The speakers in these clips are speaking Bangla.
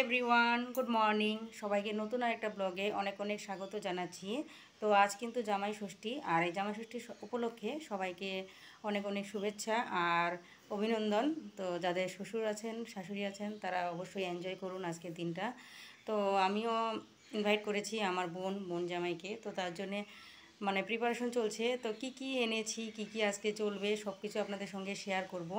Everyone, good morning. সবাইকে নতুন আরেকটা ব্লগে অনেক অনেক স্বাগত জানাচ্ছি। তো আজ কিন্তু জামাই ষষ্ঠী, আর এই জামাই ষষ্ঠী উপলক্ষে সবাইকে অনেক অনেক শুভেচ্ছা আর অভিনন্দন। তো যাদের শ্বশুর আছেন, শাশুড়ি আছেন, তারা অবশ্যই এনজয় করুন আজকের দিনটা। তো আমিও ইনভাইট করেছি আমার বোন জামাইকে। তো তার জন্যে প্রিপারেশন চলছে। তো কি এনেছি, কি আজকে চলবে, সব কিছু আপনাদের সঙ্গে শেয়ার করব।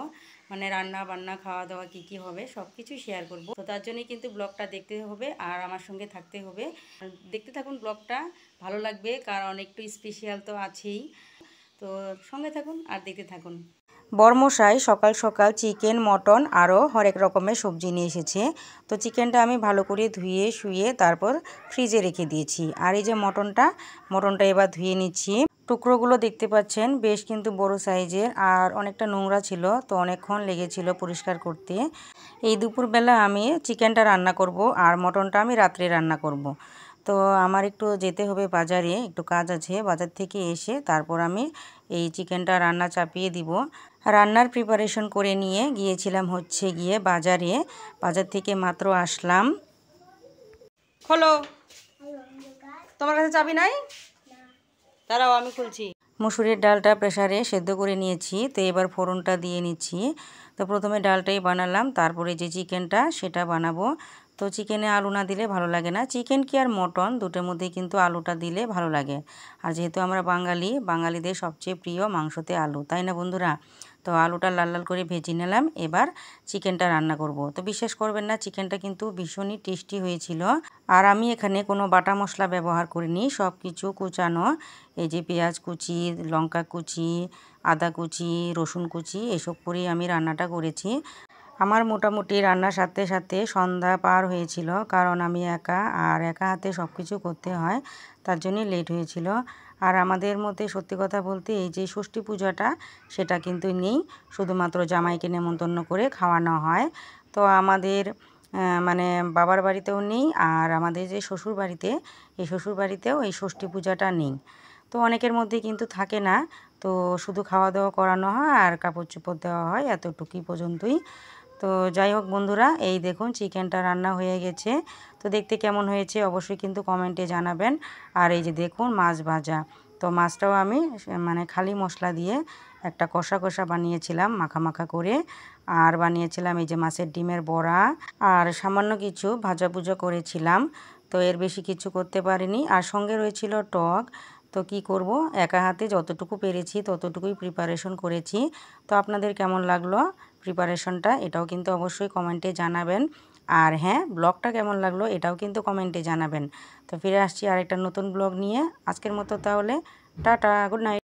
রান্না বান্না খাওয়া দাওয়া কি হবে সব কিছুই শেয়ার করব। তো তার জন্যই কিন্তু ব্লগটা দেখতে হবে আর আমার সঙ্গে থাকতে হবে। দেখতে থাকুন ব্লগটা, ভালো লাগবে, কারণ একটু স্পেশাল তো আছেই। তো সঙ্গে থাকুন আর দেখতে থাকুন। বরমশাই সকাল সকাল চিকেন, মটন আরও হরেক রকমের সবজি নিয়ে এসেছে। তো চিকেনটা আমি ভালো করে ধুয়ে শুয়ে তারপর ফ্রিজে রেখে দিয়েছি। আর এই যে মটনটা এবার ধুয়ে নিচ্ছি। টুকরোগুলো দেখতে পাচ্ছেন বেশ কিন্তু বড় সাইজের, আর অনেকটা নোংরা ছিল, তো অনেকক্ষণ লেগেছিল পরিষ্কার করতে। এই দুপুরবেলা আমি চিকেনটা রান্না করব আর মটনটা আমি রাত্রে রান্না করব। তো আমার একটু যেতে হবে বাজারে, একটু কাজ আছে। বাজার থেকে এসে তারপর আমি এই চিকেনটা রান্না চাপিয়ে দিব। রান্নার প্রিপারেশন করে নিয়ে গিয়েছিলাম বাজার থেকে মাত্র আসলাম। খোলো, তোমার কাছে চাবি নাই? দাঁড়াও, আমি খুলছি। মুসুরির ডালটা প্রেসারে সেদ্ধ করে নিয়েছি, তো এবার ফোড়নটা দিয়ে নিচ্ছি। তো প্রথমে ডালটাই বানালাম, তারপরে যে চিকেনটা সেটা বানাবো। তো চিকেনে আলু না দিলে ভালো লাগে না। চিকেন কি আর মটন দুটোর মধ্যেই কিন্তু আলুটা দিলে ভালো লাগে। আর যেহেতু আমরা বাঙালিদের সবচেয়ে প্রিয় মাংসতে আলু, তাই না বন্ধুরা? তো আলুটা লাল লাল করে ভেজে নিলাম। এবার চিকেনটা রান্না করব। তো বিশ্বাস করবেন না, চিকেনটা কিন্তু ভীষণই টেস্টি হয়েছিল। আর আমি এখানে কোনো বাটা মশলা ব্যবহার করিনি, সব কিছু কুচানো। এই যে পেঁয়াজ কুচি, লঙ্কা কুচি, আদা কুচি, রসুন কুচি, এসব করেই আমি রান্নাটা করেছি। আমার মোটামুটি রান্নার সাথে সাথে সন্ধ্যা পার হয়েছিল, কারণ আমি একা হাতে সব কিছু করতে হয়, তার জন্যই লেট হয়েছিল। আর আমাদের মধ্যে সত্যি কথা বলতে এই যে ষষ্ঠী পূজাটা সেটা কিন্তু নেই, শুধুমাত্র জামাইকে নেমন্তন্ন করে খাওয়ানো হয়। তো আমাদের বাবার বাড়িতেও নেই, আর আমাদের যে শ্বশুর বাড়িতেও এই ষষ্ঠী পূজাটা নেই। তো অনেকের মধ্যে কিন্তু থাকে না, তো শুধু খাওয়া দাওয়া করানো হয় আর কাপড় চোপড় দেওয়া হয়, এতটুকুই পর্যন্তই। তো যাই হোক বন্ধুরা, এই দেখুন চিকেনটা রান্না হয়ে গেছে। তো দেখতে কেমন হয়েছে অবশ্যই কিন্তু কমেন্টে জানাবেন। আর এই যে দেখুন মাছ ভাজা, তো মাছটাও আমি খালি মশলা দিয়ে একটা কষা কষা বানিয়েছিলাম, মাখা মাখা করে। আর বানিয়েছিলাম এই যে মাছের ডিমের বড়া, আর সামান্য কিছু ভাজা করেছিলাম। তো এর বেশি কিছু করতে পারিনি। আর সঙ্গে রয়েছিল টক। তো কি করব, একা হাতে যতটুকু পেরেছি ততটুকুই প্রিপারেশন করেছি। তো আপনাদের কেমন লাগলো প্রিপারেশনটা, এটাও কিন্তু অবশ্যই কমেন্টে জানাবেন। আর হ্যাঁ, ব্লগটা কেমন লাগলো এটাও কিন্তু কমেন্টে জানাবেন। তো ফিরে আসছি আরেকটা নতুন ব্লগ নিয়ে। আজকের মতো তাহলে টাটা, গুড নাইট।